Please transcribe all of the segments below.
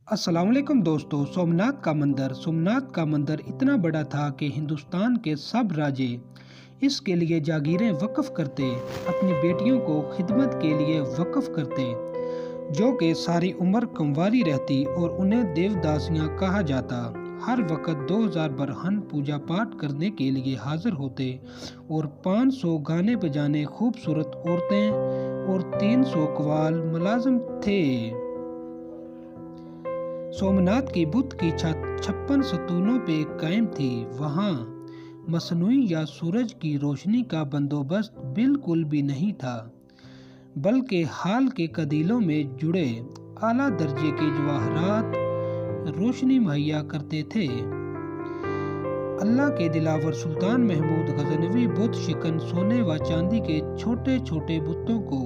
السلام علیکم دوستو، سومنات کا مندر اتنا بڑا تھا کہ ہندوستان کے سب راجے اس کے لیے جاگیریں وقف کرتے، اپنی بیٹیوں کو خدمت کے لیے وقف کرتے، جو کہ ساری عمر کنواری رہتی اور انہیں دیوداسیاں کہا جاتا۔ ہر وقت 2000 برہن پوجا پاٹ کرنے کے لیے حاضر ہوتے اور 500 گانے بجانے خوبصورت عورتیں اور 300 قوال ملازم تھے۔ سومنات کی بت کی چھت 56 ستونوں پہ قائم تھی۔ وہاں مصنوعی یا سورج کی روشنی کا بندوبست بالکل بھی نہیں تھا، بلکہ حال کے قدیلوں میں جڑے اعلیٰ درجے کے جواہرات روشنی مہیا کرتے تھے۔ اللہ کے دلاور سلطان محمود غزنوی بت شکن سونے و چاندی کے چھوٹے چھوٹے بتوں کو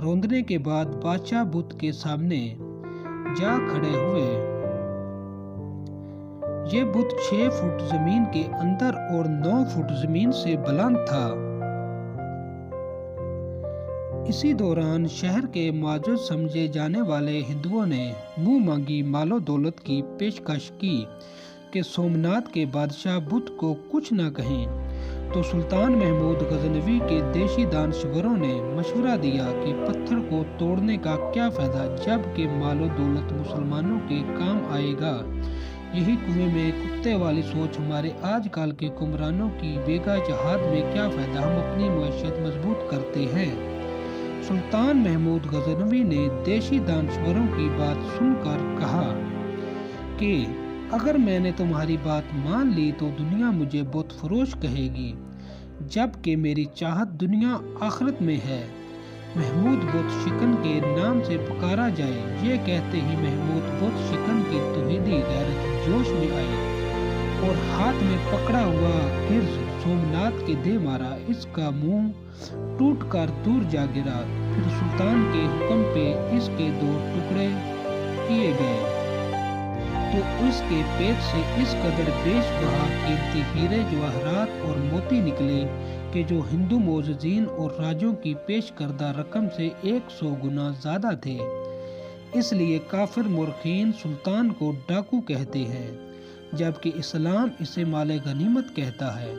روندنے کے بعد بادشاہ بت کے سامنے جا کھڑے ہوئے۔ یہ بت 6 فٹ زمین کے اندر اور 9 فٹ زمین سے بلند تھا۔ اسی دوران شہر کے معزز سمجھے جانے والے ہندوؤں نے منہ مانگی مال و دولت کی پیشکش کی کہ سومنات کے بادشاہ بت کو کچھ نہ کہیں، تو سلطان محمود غزنوی کے دیشی دانشوروں نے مشورہ دیا کہ پتھر کو توڑنے کا کیا فائدہ جب کہ مال و دولت مسلمانوں کے کام آئے گا۔ یہی کنویں میں کتے والی سوچ ہمارے آج کل کے حکمرانوں کی بیگا جہاد میں کیا فائدہ، ہم اپنی معیشت مضبوط کرتے ہیں۔ سلطان محمود غزنوی نے دیشی دانشوروں کی بات سن کر کہا کہ اگر میں نے تمہاری بات مان لی تو دنیا مجھے بت فروش کہے گی، جبکہ میری چاہت دنیا آخرت میں ہے۔ محمود بت شکن کے نام سے پکارا جائے۔ یہ کہتے ہی محمود بت شکن کی توحیدی غیرت جوش میں آئی اور ہاتھ میں پکڑا ہوا گرز سومنات کے دے مارا۔ اس کا منہ ٹوٹ کر دور جا گرا۔ پھر سلطان کے حکم پہ اس کے 2 ٹکڑے کیے گئے تو اس کے پیٹ سے اس قدر بیش بہا قیمتی ہیرے جواہرات اور موتی نکلے کہ جو ہندو معززین اور راجوں کی پیش کردہ رقم سے 100 گنا زیادہ تھے۔ اس لیے کافر مورخین سلطان کو ڈاکو کہتے ہیں، جبکہ اسلام اسے مال غنیمت کہتا ہے۔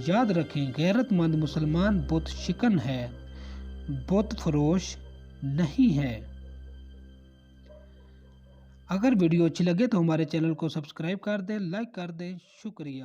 یاد رکھیں، غیرت مند مسلمان بت شکن ہے، بت فروش نہیں ہے۔ اگر ویڈیو اچھی لگے تو ہمارے چینل کو سبسکرائب کر دیں، لائک کر دیں۔ شکریہ۔